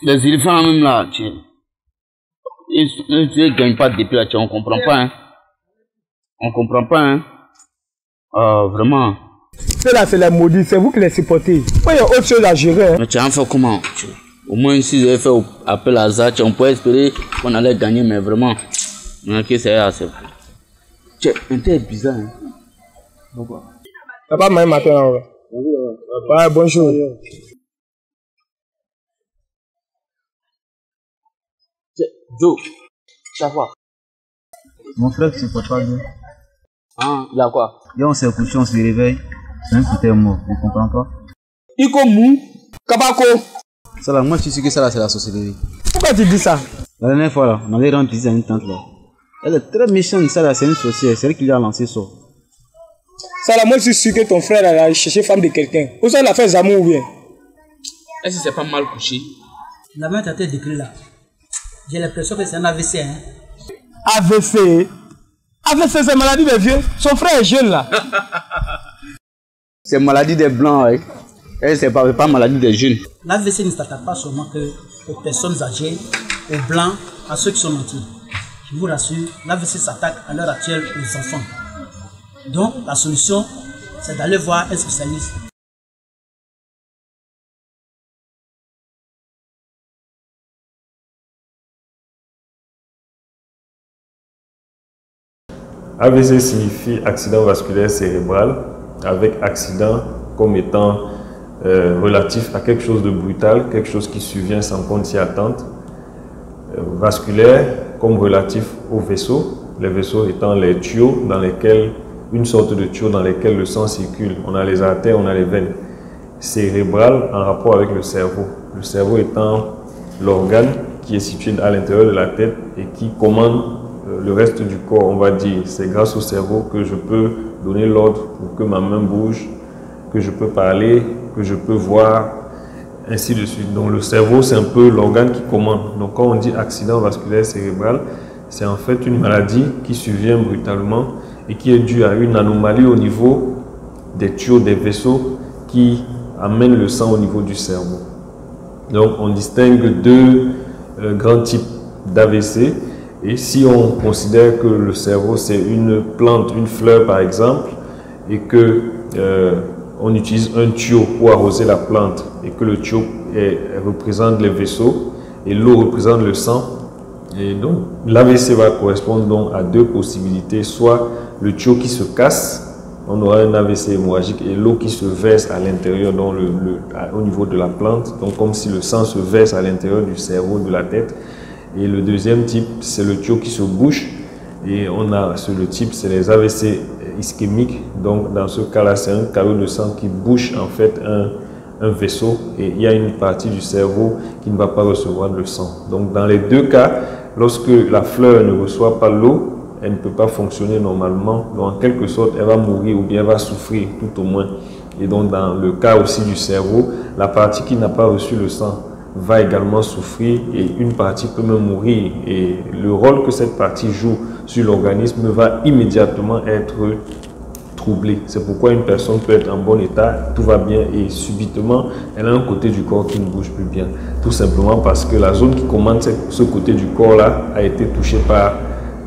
Les éléphants même là, ils ne gagnent pas depuis là, on comprend pas. Hein. On comprend pas. Hein. Vraiment. Cela c'est les maudits, c'est vous qui les supportez. Pourquoi il y a autre chose à gérer? Hein? Mais tu as fait comment? Au moins si j'avais fait appel à hasard, on pourrait espérer qu'on allait gagner, mais vraiment. Ok, c'est assez. Un tel bizarre. Hein. Papa, même matin. Ouais, bonjour. Joe, ça va? Mon frère qui se porte pas bien. Ah, il a quoi? Et on s'est couché, on se réveille. C'est un putain mort, on comprend pas. Iko Mou, Kabako. Ça là, moi je suis sûr que ça là c'est la sorcellerie. Pourquoi tu dis ça? La dernière fois là, on allait rendre visite à une tante là. Elle est très méchante, ça là, c'est une sorcière, c'est elle qui lui a lancé ça. Ça là, moi je suis sûr que ton frère a cherché femme de quelqu'un. Ou ça il a fait Zamou ou bien? Est-ce que c'est pas mal couché? La main t'a décrit là. J'ai l'impression que c'est un AVC. Hein? AVC? AVC c'est maladie des vieux. Son frère est jeune là. C'est maladie des blancs. Hein. Et c'est pas maladie des jeunes. L'AVC ne s'attaque pas seulement aux personnes âgées, aux blancs, à ceux qui sont nantis. Je vous rassure, l'AVC s'attaque à l'heure actuelle aux enfants. Donc la solution, c'est d'aller voir un spécialiste. AVC signifie accident vasculaire cérébral, avec accident comme étant relatif à quelque chose de brutal, quelque chose qui survient sans qu'on s'y attende. Vasculaire comme relatif aux vaisseaux, les vaisseaux étant les tuyaux dans lesquels, une sorte de tuyau dans lesquels le sang circule. On a les artères, on a les veines. Cérébral en rapport avec le cerveau étant l'organe qui est situé à l'intérieur de la tête et qui commande le reste du corps, on va dire. C'est grâce au cerveau que je peux donner l'ordre pour que ma main bouge, que je peux parler, que je peux voir, ainsi de suite. Donc le cerveau, c'est un peu l'organe qui commande. Donc quand on dit accident vasculaire cérébral, c'est en fait une maladie qui survient brutalement et qui est due à une anomalie au niveau des tuyaux, des vaisseaux qui amènent le sang au niveau du cerveau. Donc on distingue deux grands types d'AVC. Et si on considère que le cerveau c'est une plante, une fleur par exemple, et que on utilise un tuyau pour arroser la plante et que le tuyau représente les vaisseaux et l'eau représente le sang, et donc l'AVC va correspondre donc à deux possibilités, soit le tuyau qui se casse, on aura un AVC hémorragique, et l'eau qui se verse à l'intérieur au niveau de la plante, donc comme si le sang se verse à l'intérieur du cerveau, de la tête. Et le deuxième type, c'est le tuyau qui se bouche. Et on a le type, c'est les AVC ischémiques. Donc dans ce cas-là, c'est un caillot de sang qui bouche en fait un vaisseau. Et il y a une partie du cerveau qui ne va pas recevoir le sang. Donc dans les deux cas, lorsque la fleur ne reçoit pas l'eau, elle ne peut pas fonctionner normalement. Donc en quelque sorte, elle va mourir ou bien elle va souffrir tout au moins. Et donc dans le cas aussi du cerveau, la partie qui n'a pas reçu le sang va également souffrir et une partie peut même mourir, et le rôle que cette partie joue sur l'organisme va immédiatement être troublé. C'est pourquoi une personne peut être en bon état, tout va bien, et subitement elle a un côté du corps qui ne bouge plus bien, tout simplement parce que la zone qui commande ce côté du corps là a été touchée par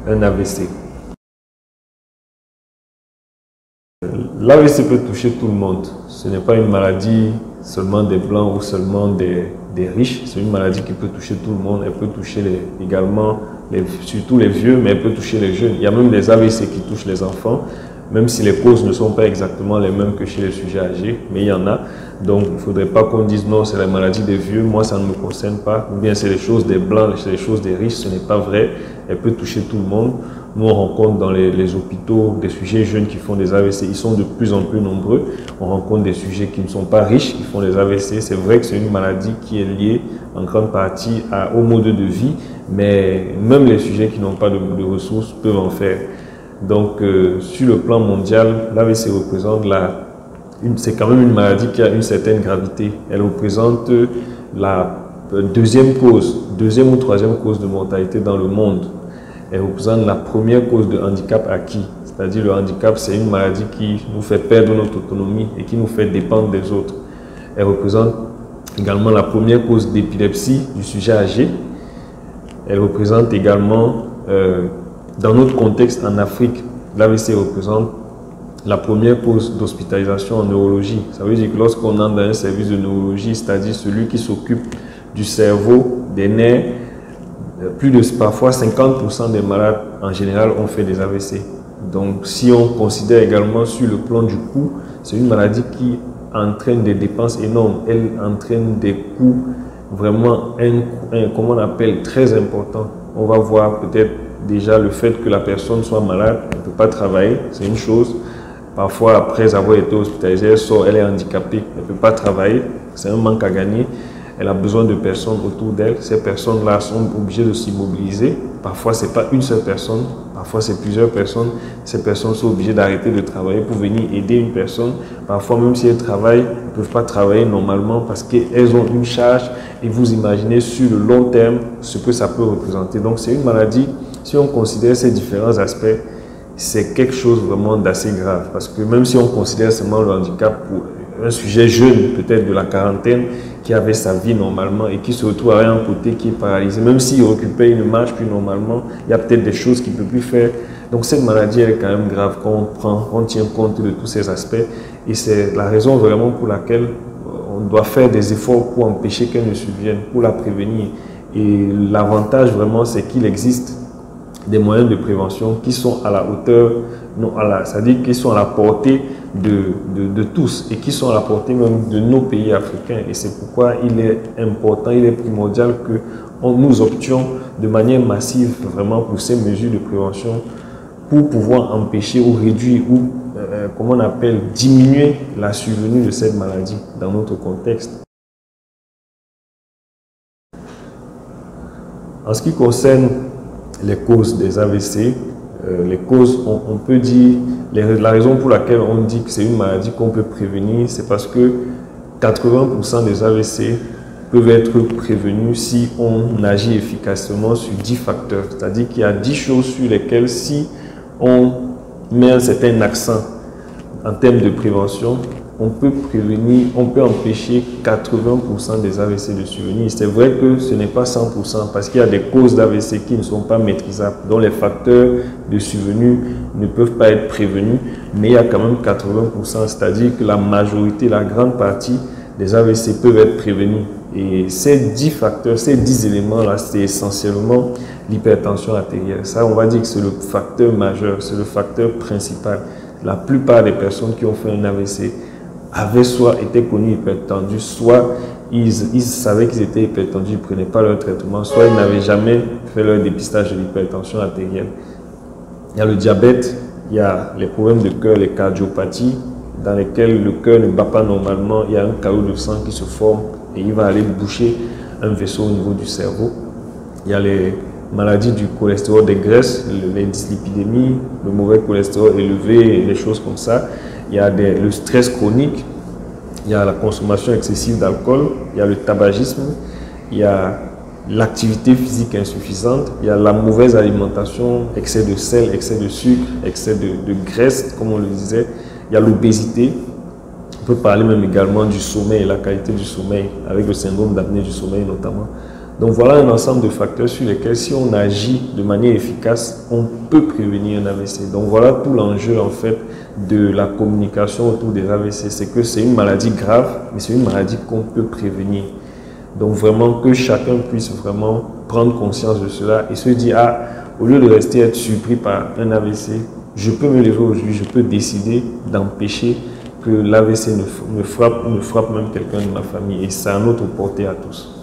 un AVC. L'AVC peut toucher tout le monde. Ce n'est pas une maladie seulement des blancs ou seulement des riches. C'est une maladie qui peut toucher tout le monde. Elle peut toucher surtout les vieux, mais elle peut toucher les jeunes. Il y a même des AVC qui touchent les enfants, même si les causes ne sont pas exactement les mêmes que chez les sujets âgés, mais il y en a. Donc il ne faudrait pas qu'on dise non, c'est la maladie des vieux, moi ça ne me concerne pas, ou bien c'est les choses des blancs, c'est les choses des riches. Ce n'est pas vrai. Elle peut toucher tout le monde. Nous, on rencontre dans les hôpitaux des sujets jeunes qui font des AVC. Ils sont de plus en plus nombreux. On rencontre des sujets qui ne sont pas riches, qui font des AVC. C'est vrai que c'est une maladie qui est liée en grande partie au mode de vie, mais même les sujets qui n'ont pas de ressources peuvent en faire. Donc, sur le plan mondial, l'AVC représente c'est quand même une maladie qui a une certaine gravité. Elle représente la deuxième ou troisième cause de mortalité dans le monde. Elle représente la première cause de handicap acquis. C'est-à-dire le handicap, c'est une maladie qui nous fait perdre notre autonomie et qui nous fait dépendre des autres. Elle représente également la première cause d'épilepsie du sujet âgé. Elle représente également, dans notre contexte en Afrique, l'AVC représente la première cause d'hospitalisation en neurologie. Ça veut dire que lorsqu'on entre dans un service de neurologie, c'est-à-dire celui qui s'occupe du cerveau, des nerfs, parfois 50% des malades en général ont fait des AVC. Donc si on considère également sur le plan du coût, c'est une maladie qui entraîne des dépenses énormes. Elle entraîne des coûts vraiment, comment on appelle, très importants. On va voir peut-être déjà le fait que la personne soit malade, elle ne peut pas travailler, c'est une chose. Parfois, après avoir été hospitalisée, elle sort, elle est handicapée, elle ne peut pas travailler, c'est un manque à gagner. Elle a besoin de personnes autour d'elle. Ces personnes-là sont obligées de s'immobiliser. Parfois, ce n'est pas une seule personne, parfois c'est plusieurs personnes. Ces personnes sont obligées d'arrêter de travailler pour venir aider une personne. Parfois, même si elles travaillent, elles ne peuvent pas travailler normalement parce qu'elles ont une charge. Et vous imaginez sur le long terme ce que ça peut représenter. Donc, c'est une maladie, si on considère ces différents aspects, c'est quelque chose vraiment d'assez grave. Parce que même si on considère seulement le handicap pour un sujet jeune, peut-être de la quarantaine, qui avait sa vie normalement et qui se retrouve à un côté qui est paralysé. Même s'il récupère, il ne marche plus normalement, il y a peut-être des choses qu'il ne peut plus faire. Donc cette maladie elle est quand même grave quand on tient compte de tous ces aspects. Et c'est la raison vraiment pour laquelle on doit faire des efforts pour empêcher qu'elle ne survienne, pour la prévenir. Et l'avantage vraiment, c'est qu'il existe des moyens de prévention qui sont à la hauteur, c'est-à-dire qui sont à la portée de tous et qui sont à la portée même de nos pays africains. Et c'est pourquoi il est important, il est primordial que nous options de manière massive vraiment pour ces mesures de prévention pour pouvoir empêcher ou réduire ou, comment on appelle, diminuer la survenue de cette maladie dans notre contexte. En ce qui concerne les causes des AVC, les causes, on peut dire, la raison pour laquelle on dit que c'est une maladie qu'on peut prévenir, c'est parce que 80% des AVC peuvent être prévenus si on agit efficacement sur 10 facteurs. C'est-à-dire qu'il y a 10 choses sur lesquelles si on met un certain accent en termes de prévention, on peut prévenir, on peut empêcher 80% des AVC de survenir. C'est vrai que ce n'est pas 100% parce qu'il y a des causes d'AVC qui ne sont pas maîtrisables, dont les facteurs de survenue ne peuvent pas être prévenus, mais il y a quand même 80%, c'est-à-dire que la majorité, la grande partie des AVC peuvent être prévenus. Et ces 10 facteurs, ces 10 éléments-là, c'est essentiellement l'hypertension artérielle. Ça, on va dire que c'est le facteur majeur, c'est le facteur principal. La plupart des personnes qui ont fait un AVC avaient soit été connus hypertendus, soit ils savaient qu'ils étaient hypertendus, ils ne prenaient pas leur traitement, soit ils n'avaient jamais fait leur dépistage de l'hypertension artérielle. Il y a le diabète, il y a les problèmes de cœur, les cardiopathies, dans lesquelles le cœur ne bat pas normalement, il y a un caillot de sang qui se forme et il va aller boucher un vaisseau au niveau du cerveau. Il y a les maladies du cholestérol des graisses, les dyslipidémies, le mauvais cholestérol élevé, les choses comme ça. Il y a le stress chronique, il y a la consommation excessive d'alcool, il y a le tabagisme, il y a l'activité physique insuffisante, il y a la mauvaise alimentation, excès de sel, excès de sucre, excès de graisse, comme on le disait, il y a l'obésité. On peut parler même également du sommeil, la qualité du sommeil, avec le syndrome d'apnée du sommeil notamment. Donc voilà un ensemble de facteurs sur lesquels si on agit de manière efficace, on peut prévenir un AVC. Donc voilà tout l'enjeu en fait de la communication autour des AVC, c'est que c'est une maladie grave, mais c'est une maladie qu'on peut prévenir. Donc vraiment que chacun puisse vraiment prendre conscience de cela et se dire, ah, au lieu de rester être surpris par un AVC, je peux me lever aujourd'hui, je peux décider d'empêcher que l'AVC ne frappe même quelqu'un de ma famille et c'est à notre portée à tous.